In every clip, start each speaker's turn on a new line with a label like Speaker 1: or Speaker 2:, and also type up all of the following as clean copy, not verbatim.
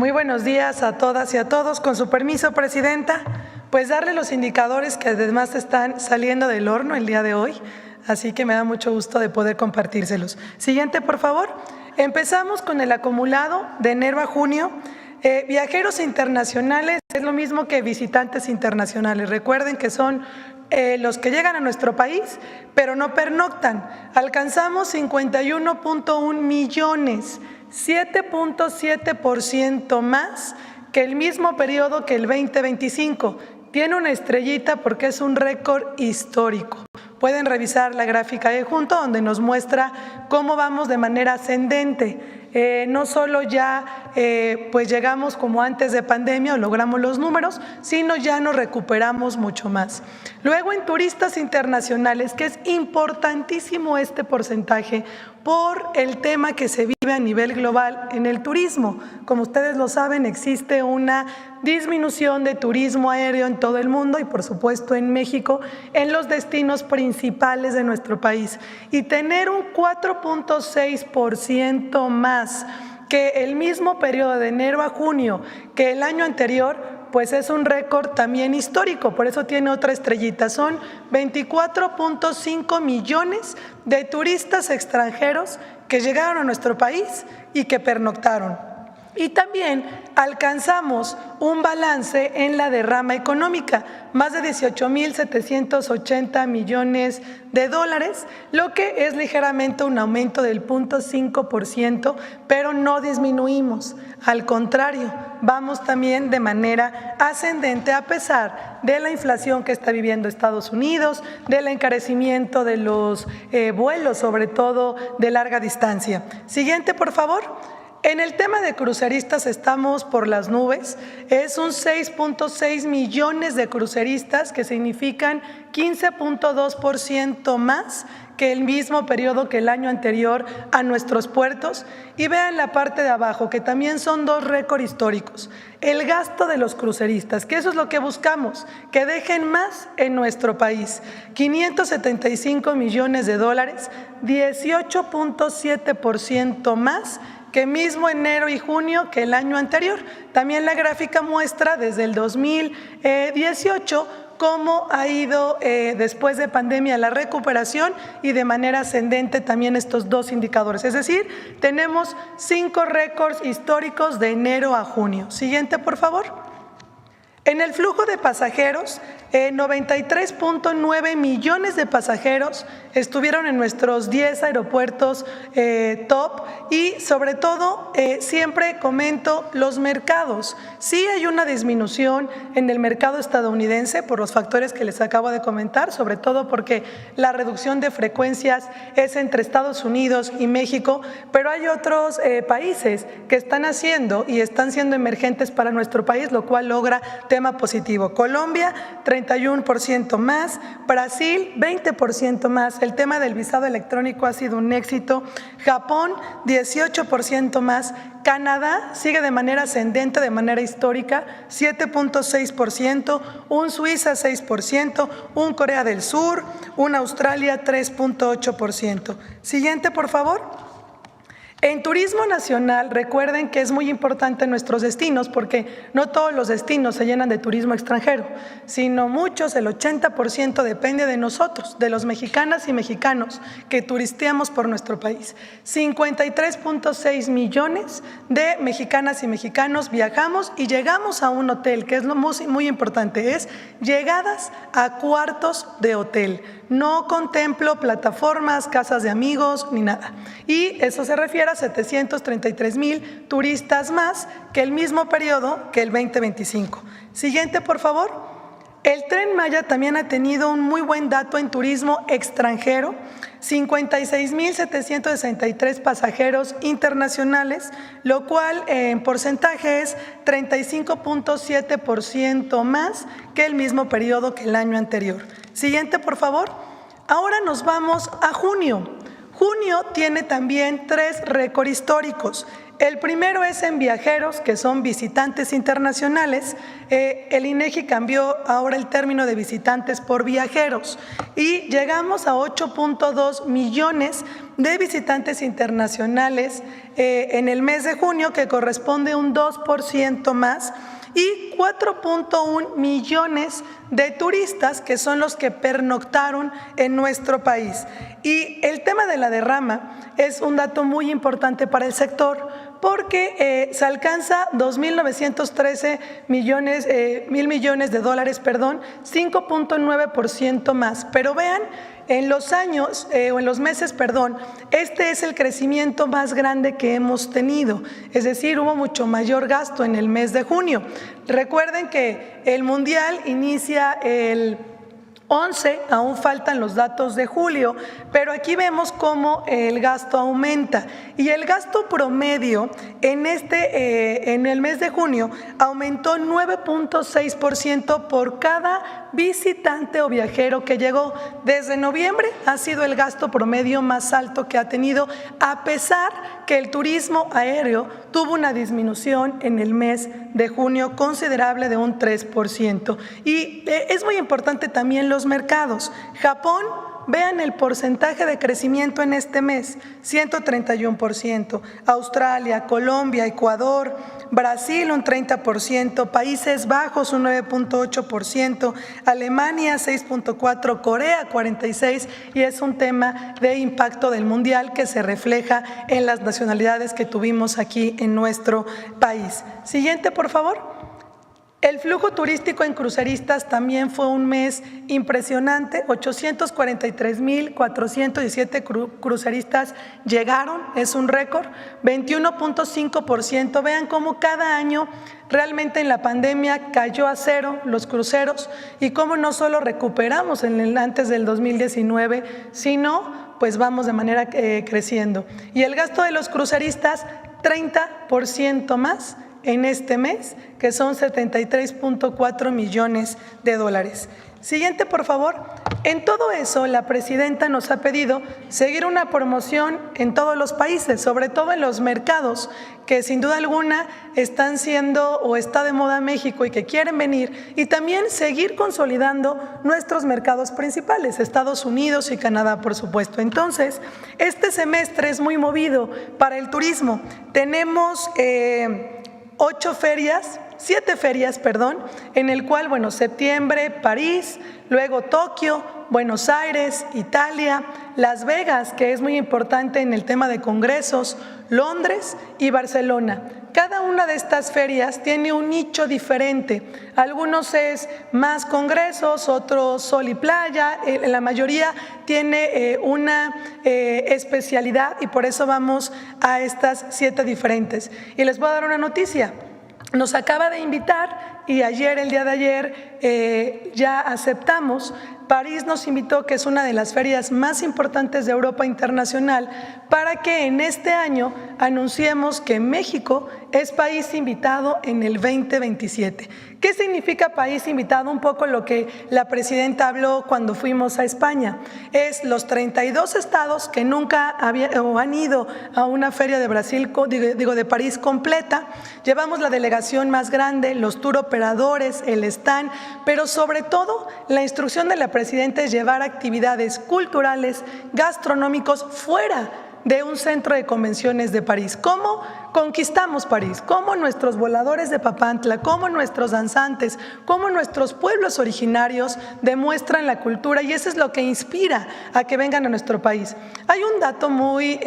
Speaker 1: Muy buenos días a todas y a todos. Con su permiso, Presidenta, pues darle los indicadores que además están saliendo del horno el día de hoy, así que me da mucho gusto de poder compartírselos. Siguiente, por favor. Empezamos con el acumulado de enero a junio. Viajeros internacionales es lo mismo que visitantes internacionales. Recuerden que son los que llegan a nuestro país, pero no pernoctan. Alcanzamos 51.1 millones, 7.7% más que el mismo periodo que el 2025. Tiene una estrellita porque es un récord histórico. Pueden revisar la gráfica de junto donde nos muestra cómo vamos de manera ascendente. No solo ya pues llegamos como antes de pandemia o logramos los números, sino ya nos recuperamos mucho más. Luego en turistas internacionales, que es importantísimo este porcentaje por el tema que se vive a nivel global en el turismo. Como ustedes lo saben, existe una disminución de turismo aéreo en todo el mundo y por supuesto en México, en los destinos principales de nuestro país. Y tener un 4.6% más que el mismo periodo de enero a junio que el año anterior, pues es un récord también histórico, por eso tiene otra estrellita. Son 24.5 millones de turistas extranjeros que llegaron a nuestro país y que pernoctaron. Y también alcanzamos un balance en la derrama económica, más de 18.780 millones de dólares, lo que es ligeramente un aumento del 0.5%, pero no disminuimos. Al contrario, vamos también de manera ascendente a pesar de la inflación que está viviendo Estados Unidos, del encarecimiento de los vuelos, sobre todo de larga distancia. Siguiente, por favor. En el tema de cruceristas estamos por las nubes, es un 6.6 millones de cruceristas que significan 15.2% más que el mismo periodo que el año anterior a nuestros puertos. Y vean la parte de abajo, que también son dos récords históricos. El gasto de los cruceristas, que eso es lo que buscamos, que dejen más en nuestro país. 575 millones de dólares, 18.7% más que mismo enero y junio que el año anterior. También la gráfica muestra desde el 2018 cómo ha ido después de pandemia la recuperación y de manera ascendente también estos dos indicadores. Es decir, tenemos 5 récords históricos de enero a junio. Siguiente, por favor. En el flujo de pasajeros, 93.9 millones de pasajeros estuvieron en nuestros 10 aeropuertos top y sobre todo siempre comento los mercados. Sí hay una disminución en el mercado estadounidense por los factores que les acabo de comentar, sobre todo porque la reducción de frecuencias es entre Estados Unidos y México, pero hay otros países que están haciendo y están siendo emergentes para nuestro país, lo cual logra tema positivo. Colombia, 31% más, Brasil, 20% más. El tema del visado electrónico ha sido un éxito. Japón, 18% más. Canadá sigue de manera ascendente, de manera histórica, 7.6%, un Suiza 6%, un Corea del Sur, un Australia 3.8%. Siguiente, por favor. En turismo nacional, recuerden que es muy importante nuestros destinos porque no todos los destinos se llenan de turismo extranjero, sino muchos, el 80% depende de nosotros, de los mexicanas y mexicanos que turisteamos por nuestro país. 53.6 millones de mexicanas y mexicanos viajamos y llegamos a un hotel, que es lo muy importante, es llegadas a cuartos de hotel. No contemplo plataformas, casas de amigos, ni nada. Y eso se refiere a 733,000 turistas más que el mismo periodo que el 2025. Siguiente, por favor. El Tren Maya también ha tenido un muy buen dato en turismo extranjero, 56,763 pasajeros internacionales, lo cual en porcentaje es 35.7% más que el mismo periodo que el año anterior. Siguiente, por favor. Ahora nos vamos a junio. Junio tiene también 3 récords históricos. El primero es en viajeros, que son visitantes internacionales. El INEGI cambió ahora el término de visitantes por viajeros y llegamos a 8.2 millones de visitantes internacionales en el mes de junio, que corresponde a un 2% más, y 4.1 millones de turistas, que son los que pernoctaron en nuestro país. Y el tema de la derrama es un dato muy importante para el sector, porque se alcanza 2.913 millones, mil millones de dólares, 5.9% más. Pero vean, en los años, o en los meses, este es el crecimiento más grande que hemos tenido, es decir, hubo mucho mayor gasto en el mes de junio. Recuerden que el Mundial inicia el 11, aún faltan los datos de julio, pero aquí vemos cómo el gasto aumenta y el gasto promedio en el mes de junio aumentó 9.6% por cada visitante o viajero que llegó. Desde noviembre ha sido el gasto promedio más alto que ha tenido, a pesar que el turismo aéreo tuvo una disminución en el mes de junio considerable de un 3%. Y es muy importante también los mercados. Japón, vean el porcentaje de crecimiento en este mes, 131%. Australia, Colombia, Ecuador, Brasil un 30%, Países Bajos un 9.8%, Alemania 6.4%, Corea 46%, y es un tema de impacto del Mundial que se refleja en las nacionalidades que tuvimos aquí en nuestro país. Siguiente, por favor. El flujo turístico en cruceristas también fue un mes impresionante, 843,417 cruceristas llegaron, es un récord, 21.5%. Vean cómo cada año realmente en la pandemia cayó a cero los cruceros y cómo no solo recuperamos antes del 2019, sino pues vamos de manera creciendo. Y el gasto de los cruceristas, 30% más en este mes, que son 73.4 millones de dólares. Siguiente, por favor. En todo eso, la presidenta nos ha pedido seguir una promoción en todos los países, sobre todo en los mercados que sin duda alguna están siendo o está de moda México y que quieren venir, y también seguir consolidando nuestros mercados principales, Estados Unidos y Canadá, por supuesto. Entonces, este semestre es muy movido para el turismo. Tenemos 7 ferias, en el cual, septiembre, París, luego Tokio, Buenos Aires, Italia, Las Vegas, que es muy importante en el tema de congresos, Londres y Barcelona. Cada una de estas ferias tiene un nicho diferente. Algunos es más congresos, otros sol y playa, la mayoría tiene una especialidad y por eso vamos a estas 7 diferentes. Y les voy a dar una noticia. Nos acaba de invitar y el día de ayer ya aceptamos. París nos invitó, que es una de las ferias más importantes de Europa internacional, para que en este año anunciemos que México es país invitado en el 2027. ¿Qué significa país invitado? Un poco lo que la presidenta habló cuando fuimos a España. Es los 32 estados que nunca han ido a una feria de de París completa. Llevamos la delegación más grande, los tour operadores, el stand, pero sobre todo la instrucción de la presidenta es llevar actividades culturales, gastronómicos fuera de un centro de convenciones de París. ¿Cómo conquistamos París? ¿Cómo nuestros voladores de Papantla, cómo nuestros danzantes, cómo nuestros pueblos originarios demuestran la cultura? Y eso es lo que inspira a que vengan a nuestro país. Hay un dato muy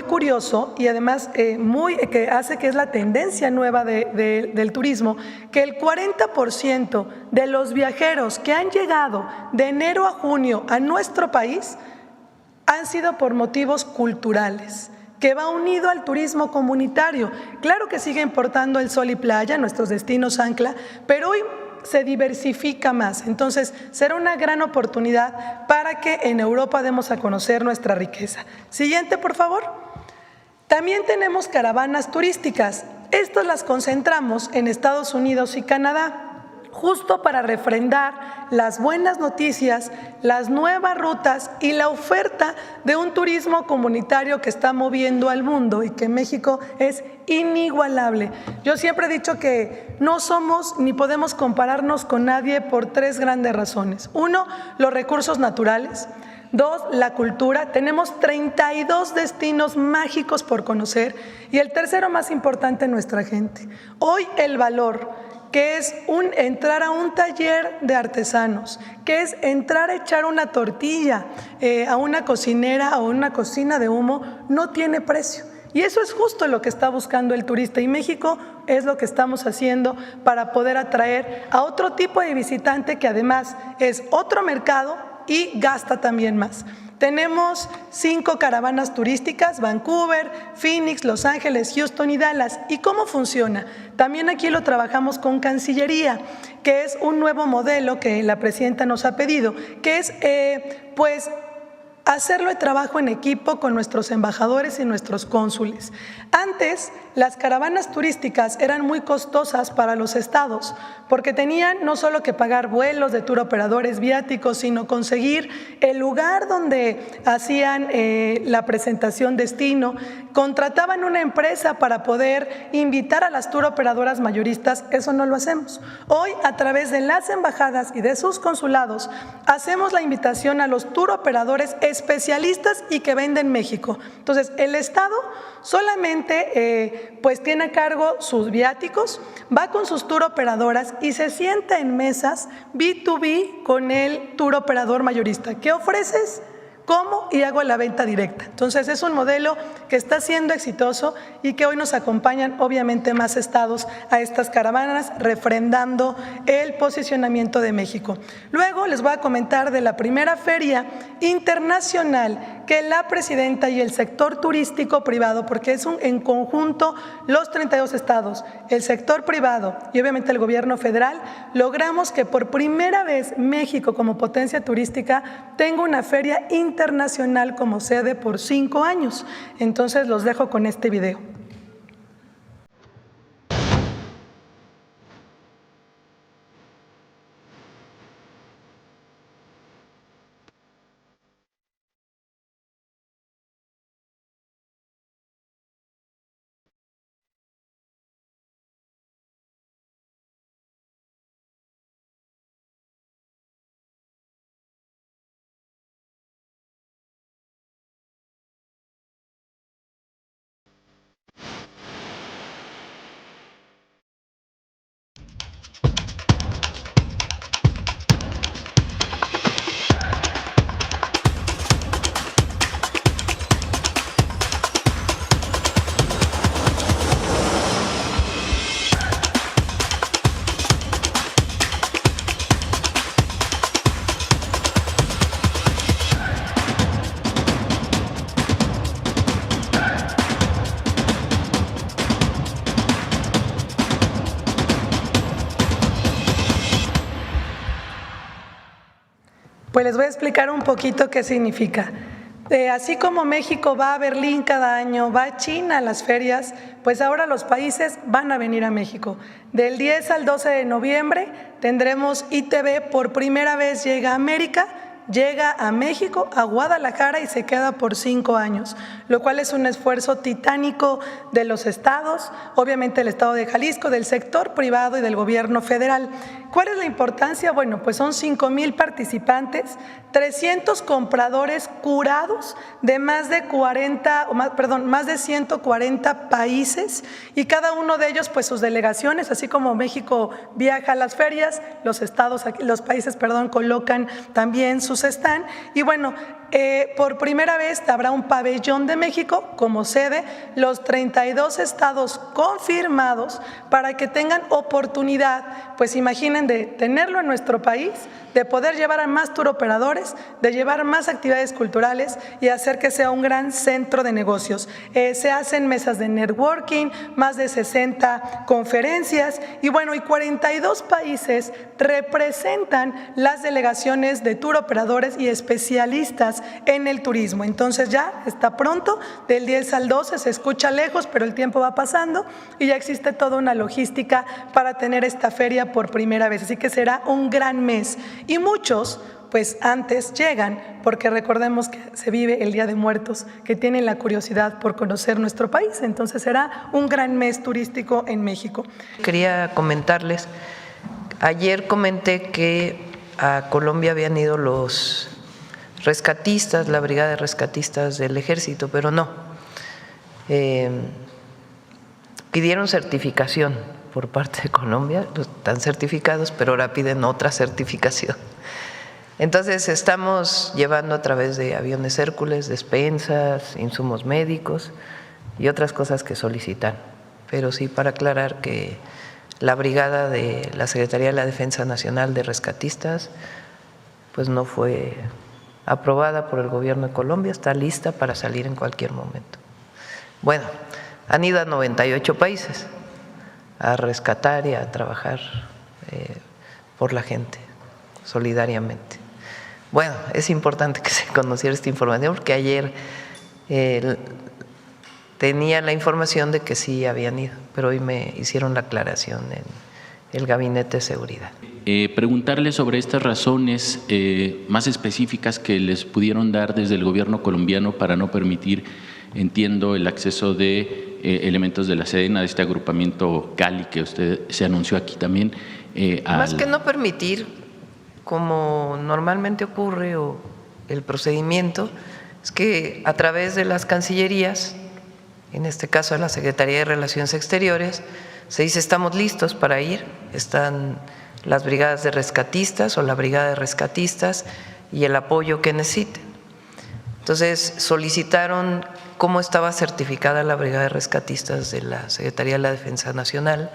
Speaker 1: curioso y además que hace que es la tendencia nueva del turismo, que el 40% de los viajeros que han llegado de enero a junio a nuestro país han sido por motivos culturales, que va unido al turismo comunitario. Claro que sigue importando el sol y playa, nuestros destinos ancla, pero hoy se diversifica más. Entonces, será una gran oportunidad para que en Europa demos a conocer nuestra riqueza. Siguiente, por favor. También tenemos caravanas turísticas. Estas las concentramos en Estados Unidos y Canadá. justo para refrendar las buenas noticias, las nuevas rutas y la oferta de un turismo comunitario que está moviendo al mundo y que México es inigualable. Yo siempre he dicho que no somos ni podemos compararnos con nadie por tres grandes razones. Uno, los recursos naturales. Dos, la cultura. Tenemos 32 destinos mágicos por conocer. Y el tercero más importante, nuestra gente. Hoy el valor, que es entrar a un taller de artesanos, que es entrar a echar una tortilla a una cocinera o una cocina de humo, no tiene precio. Y eso es justo lo que está buscando el turista, y México es lo que estamos haciendo para poder atraer a otro tipo de visitante que además es otro mercado y gasta también más. Tenemos 5 caravanas turísticas: Vancouver, Phoenix, Los Ángeles, Houston y Dallas. ¿Y cómo funciona? También aquí lo trabajamos con Cancillería, que es un nuevo modelo que la presidenta nos ha pedido, que es hacerlo de trabajo en equipo con nuestros embajadores y nuestros cónsules. Antes, las caravanas turísticas eran muy costosas para los estados, porque tenían no solo que pagar vuelos de tour operadores, viáticos, sino conseguir el lugar donde hacían la presentación destino, contrataban una empresa para poder invitar a las tour operadoras mayoristas. Eso no lo hacemos. Hoy, a través de las embajadas y de sus consulados, hacemos la invitación a los tour operadores especialistas y que venden México. Entonces, el Estado solamente tiene a cargo sus viáticos, va con sus tour operadoras y se sienta en mesas B2B con el tour operador mayorista. ¿Qué ofreces? ¿Cómo? Y hago la venta directa. Entonces, es un modelo que está siendo exitoso y que hoy nos acompañan obviamente más estados a estas caravanas, refrendando el posicionamiento de México. Luego les voy a comentar de la primera feria internacional que la presidenta y el sector turístico privado, porque es en conjunto los 32 estados, el sector privado y obviamente el gobierno federal, logramos que por primera vez México como potencia turística tenga una feria internacional como sede por 5 años. Entonces los dejo con este video. Pues les voy a explicar un poquito qué significa. Así como México va a Berlín cada año, va a China a las ferias, pues ahora los países van a venir a México. Del 10 al 12 de noviembre tendremos ITV, por primera vez llega a América, llega a México, a Guadalajara, y se queda por 5 años, lo cual es un esfuerzo titánico de los estados, obviamente el estado de Jalisco, del sector privado y del gobierno federal. ¿Cuál es la importancia? Bueno, pues son 5,000 participantes, 300 compradores curados de más de 140 países, y cada uno de ellos pues sus delegaciones, así como México viaja a las ferias, los países colocan también sus stand. Y bueno, por primera vez habrá un pabellón de México como sede, los 32 estados confirmados para que tengan oportunidad, pues imaginen, de tenerlo en nuestro país, de poder llevar a más tour operadores, de llevar más actividades culturales y hacer que sea un gran centro de negocios. Se hacen mesas de networking, más de 60 conferencias y bueno, y 42 países representan las delegaciones de tour operadores y especialistas más en el turismo. Entonces ya está pronto, del 10 al 12, se escucha lejos, pero el tiempo va pasando y ya existe toda una logística para tener esta feria por primera vez. Así que será un gran mes y muchos pues antes llegan, porque recordemos que se vive el Día de Muertos, que tienen la curiosidad por conocer nuestro país. Entonces será un gran mes turístico en México.
Speaker 2: Quería comentarles, ayer comenté que a Colombia habían ido los rescatistas, la brigada de rescatistas del ejército, pero no. Pidieron certificación por parte de Colombia, están certificados, pero ahora piden otra certificación. Entonces estamos llevando a través de aviones Hércules despensas, insumos médicos y otras cosas que solicitan. Pero sí, para aclarar que la brigada de la Secretaría de la Defensa Nacional de Rescatistas pues no fue aprobada por el gobierno de Colombia, está lista para salir en cualquier momento. Bueno, han ido a 98 países a rescatar y a trabajar por la gente, solidariamente. Bueno, es importante que se conociera esta información porque ayer tenía la información de que sí habían ido, pero hoy me hicieron la aclaración en el Gabinete de Seguridad.
Speaker 3: Preguntarle sobre estas razones más específicas que les pudieron dar desde el gobierno colombiano para no permitir, entiendo, el acceso de elementos de la Sedena, de este agrupamiento Cali que usted se anunció aquí también.
Speaker 2: Más que no permitir, como normalmente ocurre, o el procedimiento, es que a través de las cancillerías, en este caso de la Secretaría de Relaciones Exteriores, se dice estamos listos para ir, están las brigadas de rescatistas o la brigada de rescatistas y el apoyo que necesiten. Entonces solicitaron cómo estaba certificada la brigada de rescatistas de la Secretaría de la Defensa Nacional,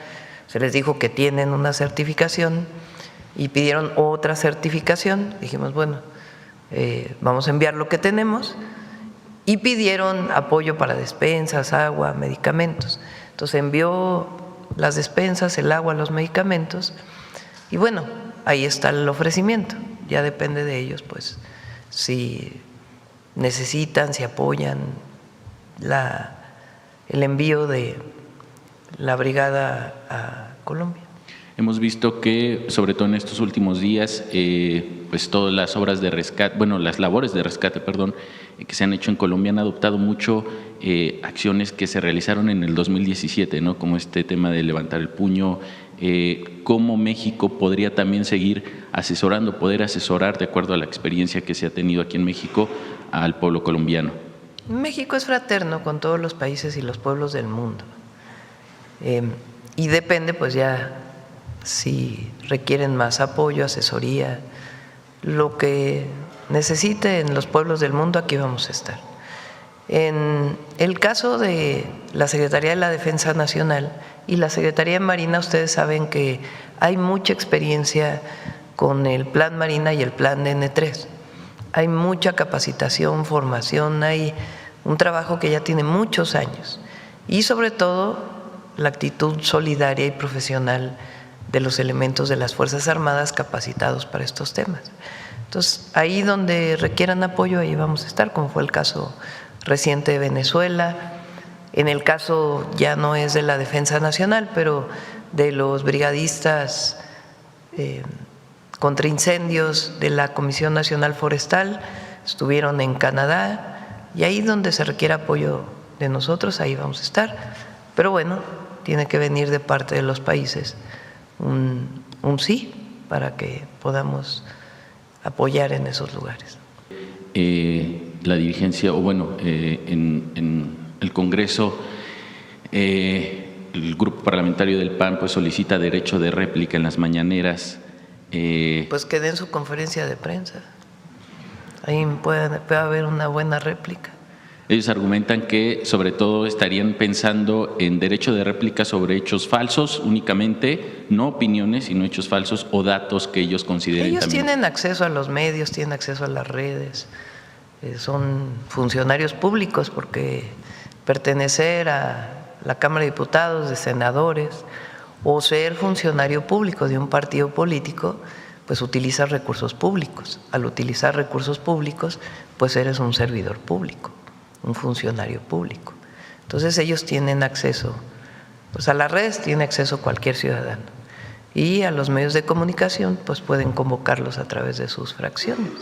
Speaker 2: se les dijo que tienen una certificación y pidieron otra certificación, dijimos bueno, vamos a enviar lo que tenemos, y pidieron apoyo para despensas, agua, medicamentos. Entonces envió las despensas, el agua, los medicamentos y bueno, ahí está el ofrecimiento, ya depende de ellos pues si necesitan, si apoyan el envío de la brigada a Colombia.
Speaker 3: Hemos visto que, sobre todo en estos últimos días, pues todas las obras de rescate, bueno, las labores de rescate, perdón, que se han hecho en Colombia han adoptado mucho acciones que se realizaron en el 2017, ¿no? Como este tema de levantar el puño, cómo México podría también seguir asesorando, poder asesorar de acuerdo a la experiencia que se ha tenido aquí en México al pueblo colombiano.
Speaker 2: México es fraterno con todos los países y los pueblos del mundo y depende pues ya si requieren más apoyo, asesoría, lo que necesiten los pueblos del mundo, aquí vamos a estar. En el caso de la Secretaría de la Defensa Nacional y la Secretaría de Marina, ustedes saben que hay mucha experiencia con el Plan Marina y el Plan N3. Hay mucha capacitación, formación, hay un trabajo que ya tiene muchos años y sobre todo la actitud solidaria y profesional de los elementos de las Fuerzas Armadas capacitados para estos temas. Entonces, ahí donde requieran apoyo, ahí vamos a estar, como fue el caso reciente de Venezuela. En el caso ya no es de la Defensa Nacional, pero de los brigadistas contra incendios de la Comisión Nacional Forestal, estuvieron en Canadá, y ahí donde se requiere apoyo de nosotros, ahí vamos a estar. Pero bueno, tiene que venir de parte de los países un sí para que podamos apoyar en esos lugares.
Speaker 3: La dirigencia, o bueno, en el Congreso, el grupo parlamentario del PAN pues solicita derecho de réplica en las mañaneras.
Speaker 2: Pues que den su conferencia de prensa, ahí puede haber una buena réplica.
Speaker 3: Ellos argumentan que sobre todo estarían pensando en derecho de réplica sobre hechos falsos únicamente, no opiniones, sino hechos falsos o datos que ellos consideren.
Speaker 2: Ellos
Speaker 3: también
Speaker 2: tienen acceso a los medios, tienen acceso a las redes, son funcionarios públicos porque pertenecer a la Cámara de Diputados, de senadores o ser funcionario público de un partido político, pues utilizas recursos públicos. Al utilizar recursos públicos, pues eres un servidor público, un funcionario público. Entonces ellos tienen acceso, pues a las redes tiene acceso cualquier ciudadano, y a los medios de comunicación pues pueden convocarlos a través de sus fracciones.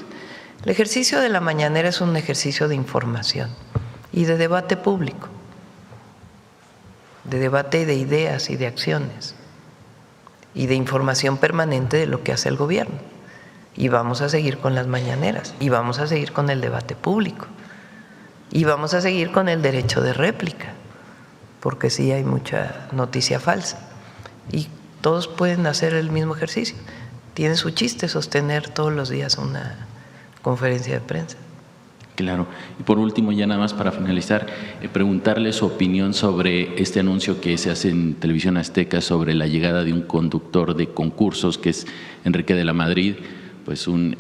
Speaker 2: El ejercicio de la mañanera es un ejercicio de información y de debate público, de debate de ideas y de acciones y de información permanente de lo que hace el gobierno. Y vamos a seguir con las mañaneras, y vamos a seguir con el debate público, y vamos a seguir con el derecho de réplica, porque sí hay mucha noticia falsa y todos pueden hacer el mismo ejercicio. Tiene su chiste sostener todos los días una conferencia de prensa.
Speaker 3: Claro. Y por último, ya nada más para finalizar, preguntarle su opinión sobre este anuncio que se hace en Televisión Azteca sobre la llegada de un conductor de concursos, que es Enrique de la Madrid, pues un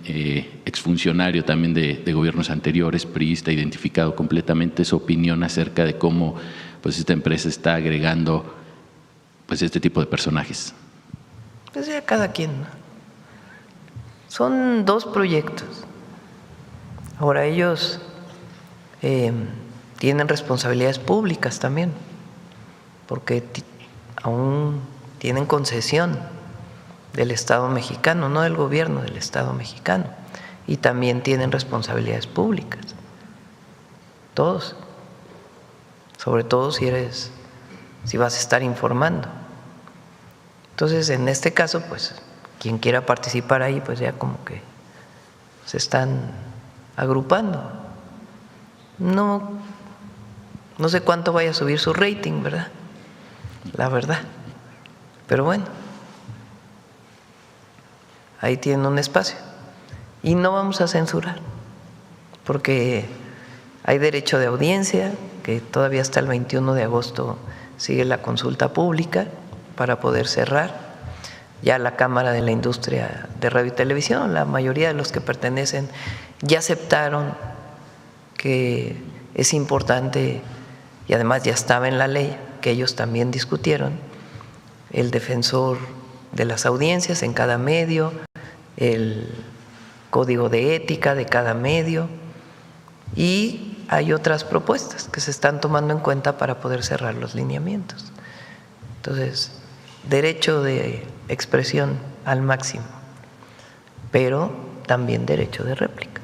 Speaker 3: exfuncionario también de gobiernos anteriores, priista, identificado completamente. Su opinión acerca de cómo pues esta empresa está agregando pues este tipo de personajes.
Speaker 2: Pues ya cada quien, ¿no? Son dos proyectos. Ahora ellos tienen responsabilidades públicas también, porque aún tienen concesión del Estado mexicano, no del gobierno, del Estado mexicano, y también tienen responsabilidades públicas, todos, sobre todo si vas a estar informando. Entonces, en este caso, pues, quien quiera participar ahí, pues ya como que se están agrupando. No sé cuánto vaya a subir su rating, ¿verdad? La verdad. Pero bueno, ahí tienen un espacio. Y no vamos a censurar, porque hay derecho de audiencia, que todavía hasta el 21 de agosto sigue la consulta pública para poder cerrar. Ya la Cámara de la Industria de Radio y Televisión, la mayoría de los que pertenecen, ya aceptaron que es importante, y además ya estaba en la ley, que ellos también discutieron, el defensor de las audiencias en cada medio, el código de ética de cada medio, y hay otras propuestas que se están tomando en cuenta para poder cerrar los lineamientos. Entonces, derecho de expresión al máximo, pero también derecho de réplica.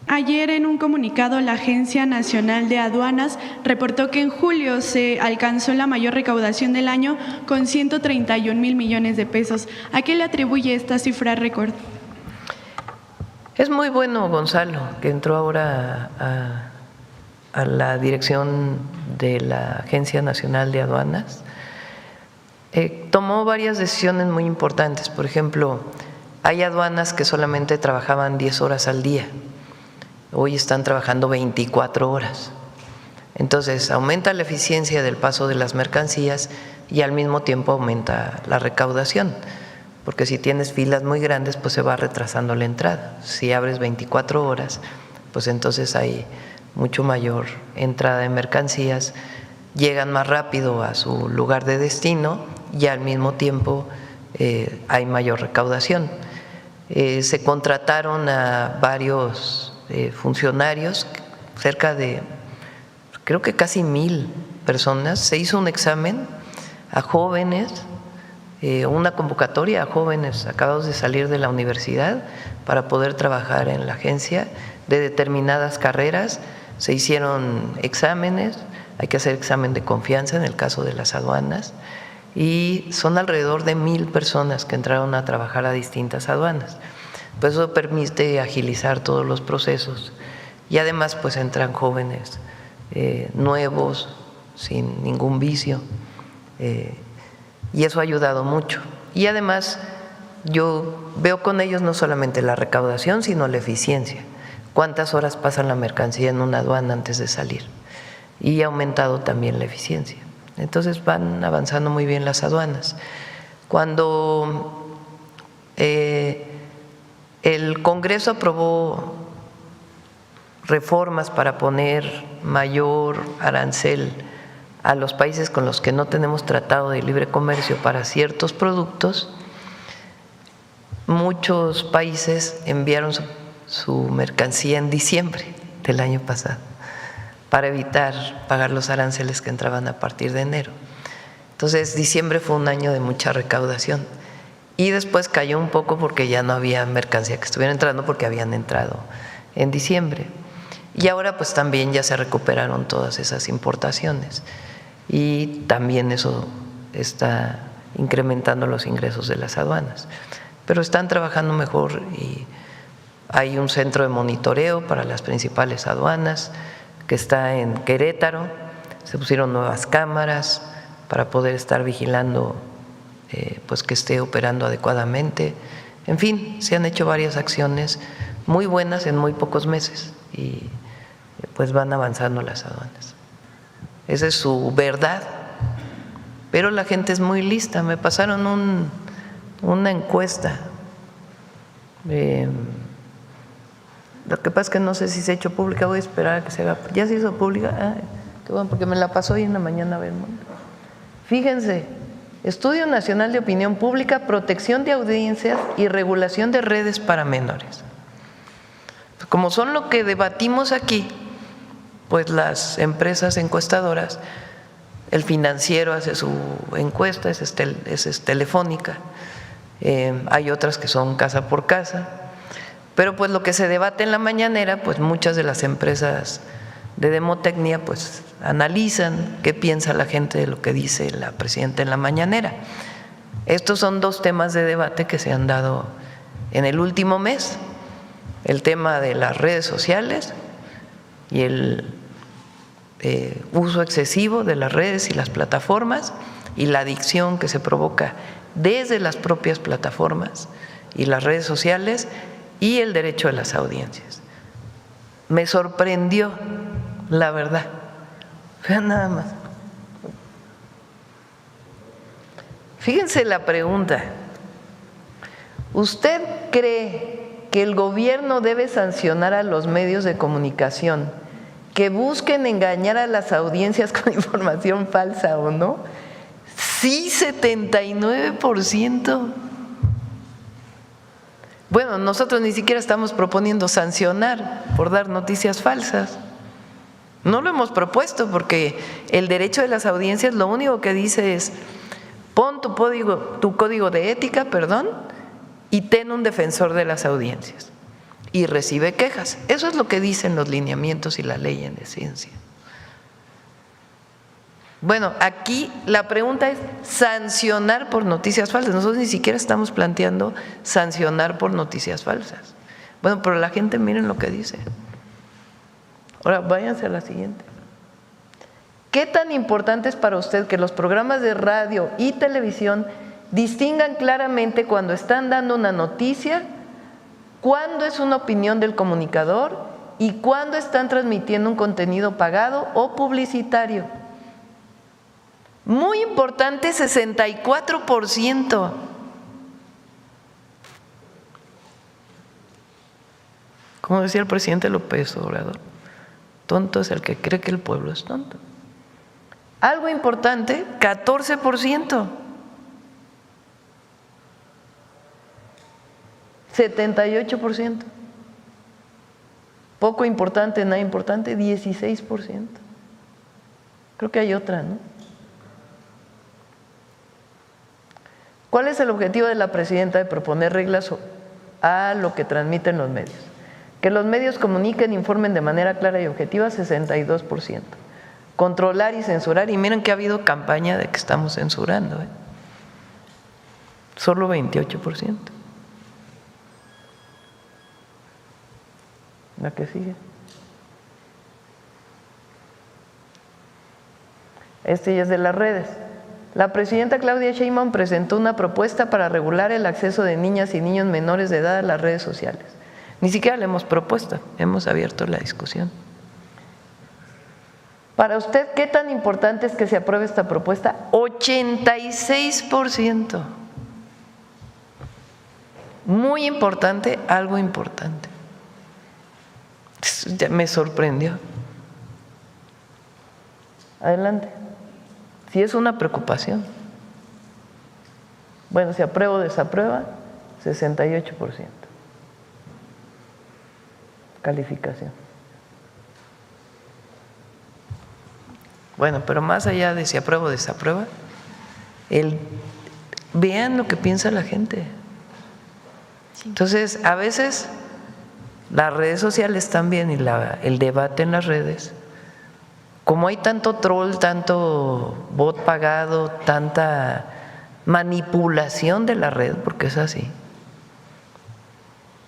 Speaker 4: Ayer en un comunicado la Agencia Nacional de Aduanas reportó que en julio se alcanzó la mayor recaudación del año con 131,000 millones de pesos. ¿A qué le atribuye esta cifra récord?
Speaker 2: Es muy bueno Gonzalo, que entró ahora a la dirección de la Agencia Nacional de Aduanas. Tomó varias decisiones muy importantes. Por ejemplo, hay aduanas que solamente trabajaban 10 horas al día. Hoy están trabajando 24 horas. Entonces, aumenta la eficiencia del paso de las mercancías y al mismo tiempo aumenta la recaudación, porque si tienes filas muy grandes, pues se va retrasando la entrada. Si abres 24 horas, pues entonces hay mucho mayor entrada de mercancías, llegan más rápido a su lugar de destino y al mismo tiempo hay mayor recaudación. Se contrataron a varios funcionarios, cerca de, creo que casi 1,000 personas. Se hizo un examen a jóvenes, una convocatoria a jóvenes acabados de salir de la universidad para poder trabajar en la agencia de determinadas carreras. Se hicieron exámenes, hay que hacer examen de confianza en el caso de las aduanas, y son alrededor de 1,000 personas que entraron a trabajar a distintas aduanas. Pues eso permite agilizar todos los procesos y además pues entran jóvenes nuevos, sin ningún vicio, y eso ha ayudado mucho. Y además yo veo con ellos no solamente la recaudación, sino la eficiencia. ¿Cuántas horas pasa la mercancía en una aduana antes de salir? Y ha aumentado también la eficiencia. Entonces van avanzando muy bien las aduanas. Cuando el Congreso aprobó reformas para poner mayor arancel a los países con los que no tenemos tratado de libre comercio para ciertos productos, muchos países enviaron su mercancía en diciembre del año pasado para evitar pagar los aranceles que entraban a partir de enero. Entonces, diciembre fue un año de mucha recaudación y después cayó un poco porque ya no había mercancía que estuviera entrando porque habían entrado en diciembre. Y ahora pues también ya se recuperaron todas esas importaciones y también eso está incrementando los ingresos de las aduanas. Pero están trabajando mejor y hay un centro de monitoreo para las principales aduanas que está en Querétaro, se pusieron nuevas cámaras para poder estar vigilando pues que esté operando adecuadamente. En fin, se han hecho varias acciones muy buenas en muy pocos meses y pues van avanzando las aduanas. Esa es su verdad, pero la gente es muy lista. Me pasaron una encuesta. Lo que pasa es que no sé si se ha hecho pública, voy a esperar a que se haga. ¿Ya se hizo pública? Qué bueno, porque me la pasó hoy en la mañana a ver. Fíjense, Estudio Nacional de Opinión Pública, Protección de Audiencias y Regulación de Redes para Menores. Como son lo que debatimos aquí, pues las empresas encuestadoras, el Financiero hace su encuesta, esa es Telefónica, hay otras que son casa por casa, pero pues lo que se debate en la mañanera, pues muchas de las empresas de demotecnia pues analizan qué piensa la gente de lo que dice la presidenta en la mañanera. Estos son dos temas de debate que se han dado en el último mes, el tema de las redes sociales y el uso excesivo de las redes y las plataformas y la adicción que se provoca desde las propias plataformas y las redes sociales y el derecho de las audiencias. Me sorprendió, la verdad. Vean nada más. Fíjense la pregunta. ¿Usted cree que el gobierno debe sancionar a los medios de comunicación que busquen engañar a las audiencias con información falsa o no? Sí, 79%. Bueno, nosotros ni siquiera estamos proponiendo sancionar por dar noticias falsas. No lo hemos propuesto porque el derecho de las audiencias lo único que dice es pon tu código de ética, y ten un defensor de las audiencias y recibe quejas. Eso es lo que dicen los lineamientos y la ley en esencia. Bueno, aquí la pregunta es sancionar por noticias falsas. Nosotros ni siquiera estamos planteando sancionar por noticias falsas. Bueno, pero la gente miren lo que dice. Ahora váyanse a la siguiente. ¿Qué tan importante es para usted que los programas de radio y televisión distingan claramente cuando están dando una noticia, cuándo es una opinión del comunicador y cuándo están transmitiendo un contenido pagado o publicitario? Muy importante, 64%. Como decía el presidente López Obrador, tonto es el que cree que el pueblo es tonto. Algo importante, 14%. 78%. Poco importante, nada importante, 16%. Creo que hay otra, ¿no? ¿Cuál es el objetivo de la presidenta de proponer reglas a lo que transmiten los medios? Que los medios comuniquen e informen de manera clara y objetiva, 62%. Controlar y censurar, y miren que ha habido campaña de que estamos censurando, solo 28%. La que sigue. Este ya es de las redes. La presidenta Claudia Sheinbaum presentó una propuesta para regular el acceso de niñas y niños menores de edad a las redes sociales. Ni siquiera la hemos propuesto, hemos abierto la discusión. Para usted, ¿qué tan importante es que se apruebe esta propuesta? 86%. Muy importante, algo importante. Ya me sorprendió. Adelante. Si es una preocupación. Bueno, ¿se aprueba o desaprueba? 68% calificación. Bueno, pero más allá de si aprueba o desaprueba, vean lo que piensa la gente. Entonces, a veces las redes sociales también y el debate en las redes, como hay tanto troll, tanto bot pagado, tanta manipulación de la red, porque es así,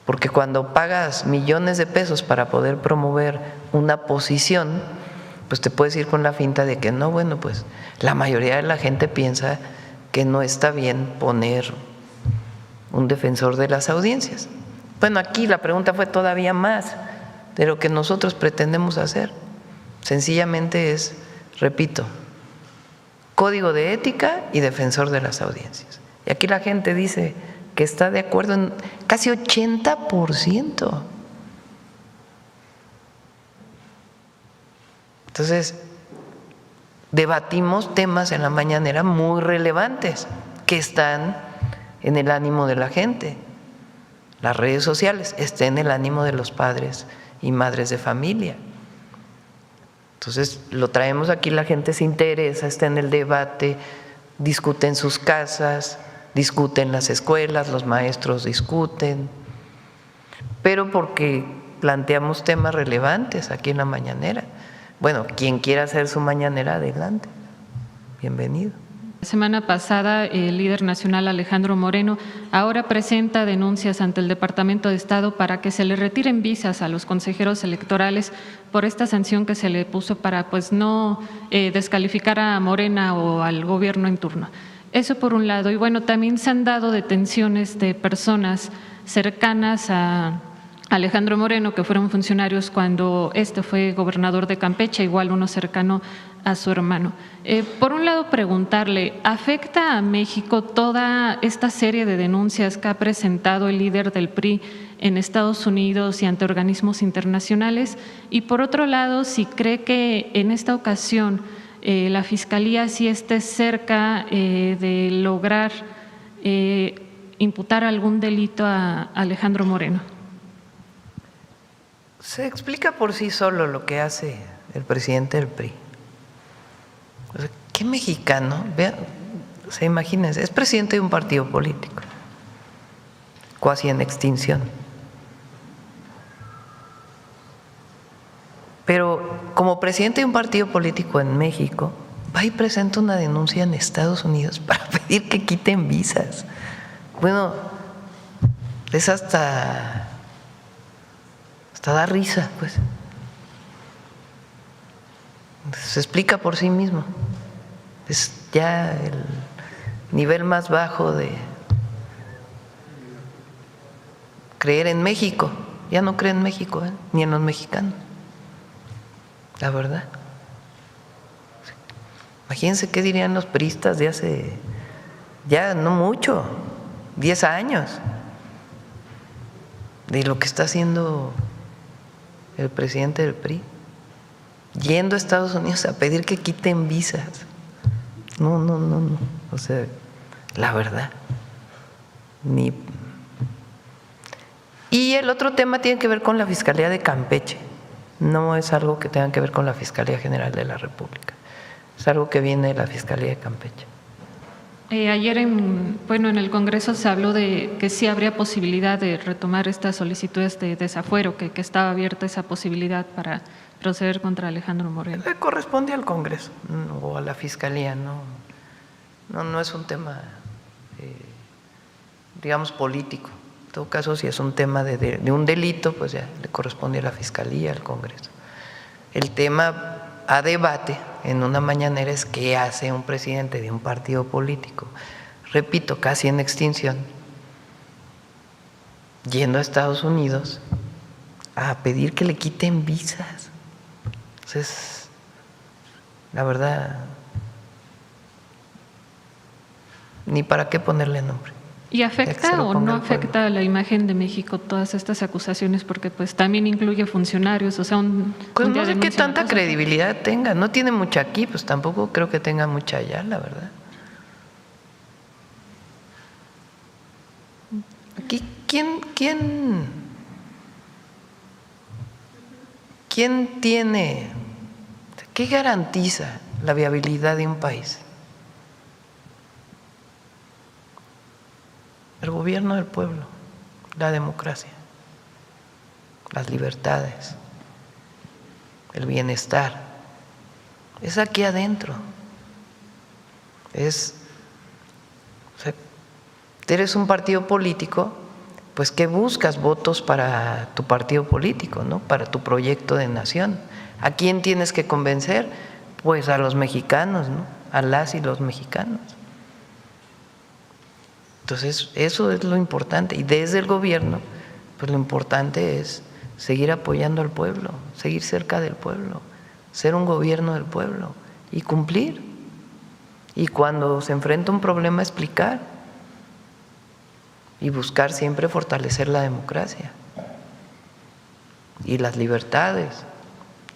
Speaker 2: porque cuando pagas millones de pesos para poder promover una posición, pues te puedes ir con la finta de que no, bueno, pues la mayoría de la gente piensa que no está bien poner un defensor de las audiencias. Bueno, aquí la pregunta fue todavía más de lo que nosotros pretendemos hacer. Sencillamente es, repito, código de ética y defensor de las audiencias. Y aquí la gente dice que está de acuerdo en casi 80%. Entonces, debatimos temas en la mañanera muy relevantes que están en el ánimo de la gente. Las redes sociales están en el ánimo de los padres y madres de familia. Entonces, lo traemos aquí, la gente se interesa, está en el debate, discute en sus casas, discute en las escuelas, los maestros discuten, pero porque planteamos temas relevantes aquí en la mañanera. Bueno, quien quiera hacer su mañanera, adelante, bienvenido.
Speaker 5: La semana pasada, el líder nacional Alejandro Moreno ahora presenta denuncias ante el Departamento de Estado para que se le retiren visas a los consejeros electorales por esta sanción que se le puso para pues no descalificar a Morena o al gobierno en turno. Eso por un lado. Y bueno, también se han dado detenciones de personas cercanas a Alejandro Moreno, que fueron funcionarios cuando fue gobernador de Campeche, igual uno cercano a su hermano. Por un lado, preguntarle, ¿afecta a México toda esta serie de denuncias que ha presentado el líder del PRI en Estados Unidos y ante organismos internacionales? Y por otro lado, si cree que en esta ocasión la Fiscalía sí esté cerca de lograr imputar algún delito a Alejandro Moreno.
Speaker 2: Se explica por sí solo lo que hace el presidente del PRI. O sea, ¿qué mexicano? Vean, o sea, imagínense, es presidente de un partido político, cuasi en extinción. Pero como presidente de un partido político en México, va y presenta una denuncia en Estados Unidos para pedir que quiten visas. Bueno, es hasta da risa, pues. Se explica por sí mismo. Es ya el nivel más bajo de creer en México. Ya no cree en México, ni en los mexicanos. La verdad. Imagínense qué dirían los priistas de hace ya no mucho, 10 años, de lo que está haciendo el presidente del PRI, yendo a Estados Unidos a pedir que quiten visas. No. O sea, la verdad. Y el otro tema tiene que ver con la Fiscalía de Campeche. No es algo que tenga que ver con la Fiscalía General de la República. Es algo que viene de la Fiscalía de Campeche.
Speaker 5: Ayer en el Congreso se habló de que sí habría posibilidad de retomar estas solicitudes de desafuero, que estaba abierta esa posibilidad para proceder contra Alejandro Moreno.
Speaker 2: Corresponde al Congreso o a la Fiscalía, no es un tema, digamos, político. En todo caso, si es un tema de un delito, pues ya le corresponde a la Fiscalía, al Congreso. El tema a debate en una mañanera es qué hace un presidente de un partido político, repito, casi en extinción, yendo a Estados Unidos a pedir que le quiten visas. Entonces, la verdad, ni para qué ponerle nombre.
Speaker 5: ¿Y afecta o no afecta a la imagen de México todas estas acusaciones? Porque pues también incluye funcionarios, o sea,
Speaker 2: pues no sé qué tanta credibilidad tenga, no tiene mucha aquí, pues tampoco creo que tenga mucha allá, la verdad. Aquí, ¿quién tiene, qué garantiza la viabilidad de un país? El gobierno del pueblo, la democracia, las libertades, el bienestar. Es aquí adentro. Eres un partido político, pues que buscas votos para tu partido político, ¿no? Para tu proyecto de nación. ¿A quién tienes que convencer? Pues a los mexicanos, ¿no? A las y los mexicanos. Entonces, eso es lo importante. Y desde el gobierno, pues lo importante es seguir apoyando al pueblo, seguir cerca del pueblo, ser un gobierno del pueblo y cumplir. Y cuando se enfrenta un problema, explicar y buscar siempre fortalecer la democracia y las libertades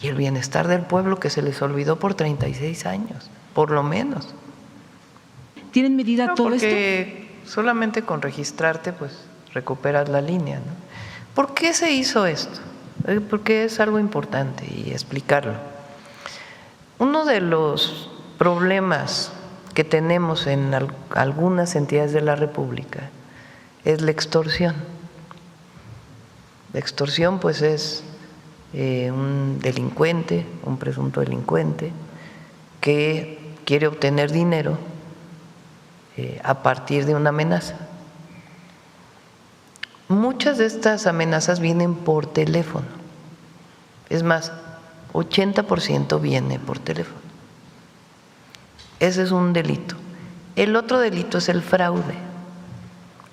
Speaker 2: y el bienestar del pueblo que se les olvidó por 36 años, por lo menos.
Speaker 6: ¿Tienen medida todo esto?
Speaker 2: Porque solamente con registrarte pues recuperas la línea, ¿no? ¿Por qué se hizo esto? Porque es algo importante y explicarlo. Uno de los problemas que tenemos en algunas entidades de la República es la extorsión. La extorsión pues es un delincuente, un presunto delincuente que quiere obtener dinero a partir de una amenaza. Muchas de estas amenazas vienen por teléfono. Es más, 80% viene por teléfono. Ese es un delito. El otro delito es el fraude.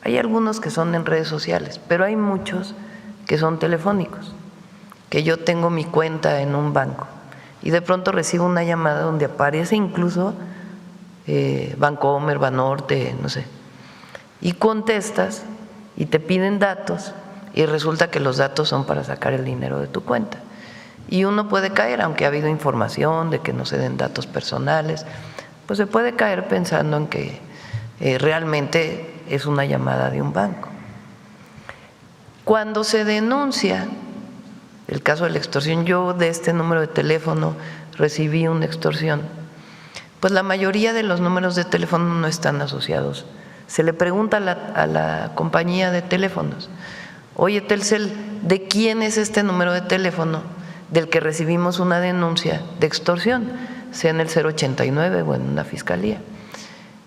Speaker 2: Hay algunos que son en redes sociales, pero hay muchos que son telefónicos, que yo tengo mi cuenta en un banco y de pronto recibo una llamada donde aparece incluso Bancomer, Banorte, no sé, y contestas y te piden datos y resulta que los datos son para sacar el dinero de tu cuenta. Y uno puede caer, aunque ha habido información de que no se den datos personales, pues se puede caer pensando en que realmente es una llamada de un banco. Cuando se denuncia el caso de la extorsión, yo de este número de teléfono recibí una extorsión, pues la mayoría de los números de teléfono no están asociados. Se le pregunta a la compañía de teléfonos, oye Telcel, ¿de quién es este número de teléfono del que recibimos una denuncia de extorsión? Sea en el 089 o en una fiscalía.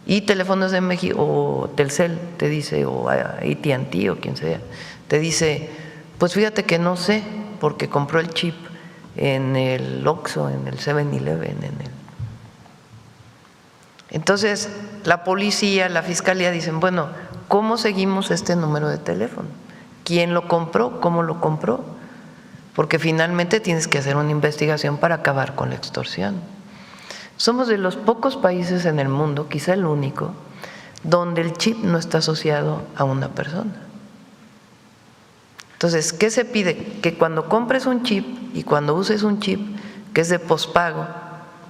Speaker 2: Y Teléfonos de México o Telcel te dice, o AT&T o quien sea, te dice, pues fíjate que no sé, porque compró el chip en el Oxxo, en el 7-Eleven, Entonces, la policía, la fiscalía dicen, bueno, ¿cómo seguimos este número de teléfono? ¿Quién lo compró? ¿Cómo lo compró? Porque finalmente tienes que hacer una investigación para acabar con la extorsión. Somos de los pocos países en el mundo, quizá el único, donde el chip no está asociado a una persona. Entonces, ¿qué se pide? Que cuando compres un chip y cuando uses un chip que es de pospago,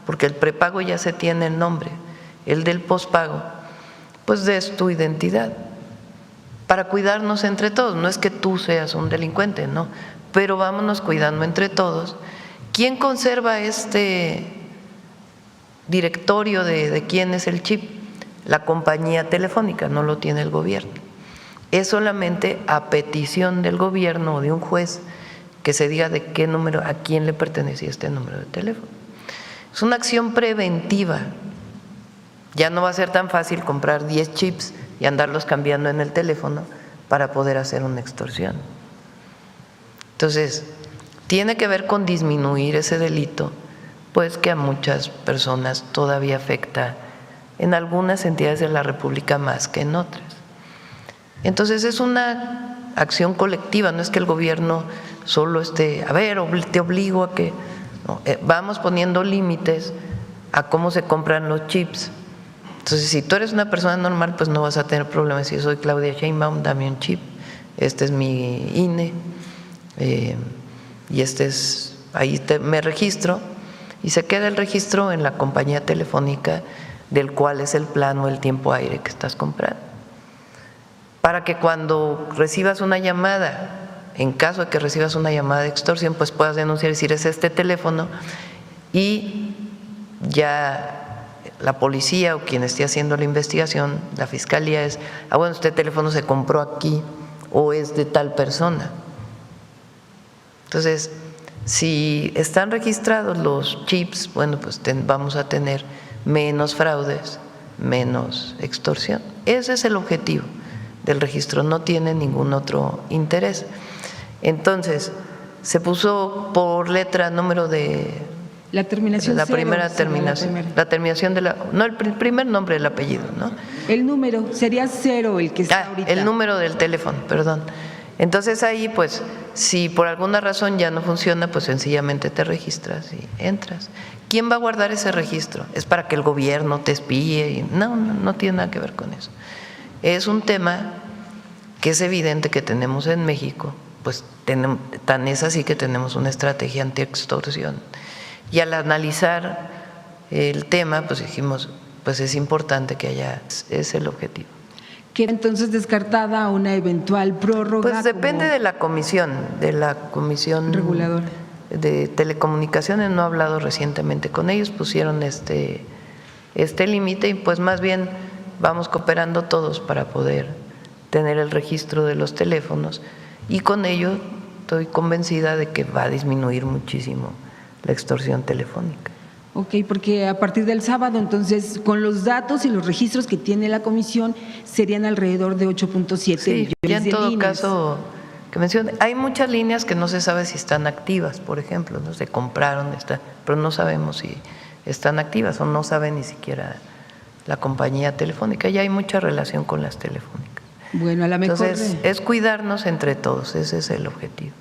Speaker 2: porque el prepago ya se tiene el nombre, el del pospago, pues des tu identidad para cuidarnos entre todos. No es que tú seas un delincuente, no, pero vámonos cuidando entre todos. ¿Quién conserva este directorio de quién es el chip? La compañía telefónica, no lo tiene el gobierno. Es solamente a petición del gobierno o de un juez que se diga de qué número, a quién le pertenecía este número de teléfono. Es una acción preventiva. Ya no va a ser tan fácil comprar 10 chips y andarlos cambiando en el teléfono para poder hacer una extorsión. Entonces, tiene que ver con disminuir ese delito, pues que a muchas personas todavía afecta en algunas entidades de la República más que en otras. Entonces es una acción colectiva, no es que el gobierno solo esté, a ver, te obligo a que… No, vamos poniendo límites a cómo se compran los chips. Entonces, si tú eres una persona normal, pues no vas a tener problemas. Si yo soy Claudia Sheinbaum, dame un chip, este es mi INE, y este es, ahí me registro, y se queda el registro en la compañía telefónica del cual es el plan o el tiempo aire que estás comprando. para que cuando recibas una llamada, en caso de que recibas una llamada de extorsión, pues puedas denunciar y decir es este teléfono, y ya la policía o quien esté haciendo la investigación, la fiscalía es, bueno, este teléfono se compró aquí o es de tal persona. Entonces, si están registrados los chips, bueno, pues vamos a tener menos fraudes, menos extorsión. Ese es el objetivo del registro, no tiene ningún otro interés. Entonces, se puso por letra número de…
Speaker 6: La terminación
Speaker 2: la
Speaker 6: cero,
Speaker 2: primera
Speaker 6: sería
Speaker 2: terminación,
Speaker 6: la primera.
Speaker 2: la terminación de la… No, el primer nombre del apellido, ¿no?
Speaker 6: El número sería 0 el que está ahorita.
Speaker 2: El número del teléfono, perdón. Entonces ahí, pues, si por alguna razón ya no funciona, pues sencillamente te registras y entras. ¿Quién va a guardar ese registro? ¿Es para que el gobierno te espíe? No tiene nada que ver con eso. Es un tema que es evidente que tenemos en México, pues tan es así que tenemos una estrategia anti-extorsión. Y al analizar el tema, pues dijimos, pues es importante que haya, es el objetivo.
Speaker 6: ¿Queda entonces descartada una eventual prórroga?
Speaker 2: Pues depende de la comisión
Speaker 6: reguladora
Speaker 2: de telecomunicaciones. No he hablado recientemente con ellos, pusieron este límite y pues más bien vamos cooperando todos para poder tener el registro de los teléfonos y con ello estoy convencida de que va a disminuir muchísimo la extorsión telefónica.
Speaker 6: Ok, porque a partir del sábado, entonces, con los datos y los registros que tiene la comisión, serían alrededor de 8.7
Speaker 2: Sí,
Speaker 6: millones
Speaker 2: ya en
Speaker 6: de
Speaker 2: todo
Speaker 6: líneas.
Speaker 2: caso que mencione, hay muchas líneas que no se sabe si están activas, por ejemplo, ¿no? Se compraron, pero no sabemos si están activas o no sabe ni siquiera la compañía telefónica. Ya hay mucha relación con las telefónicas.
Speaker 6: Bueno, a lo mejor…
Speaker 2: Entonces, es cuidarnos entre todos, ese es el objetivo.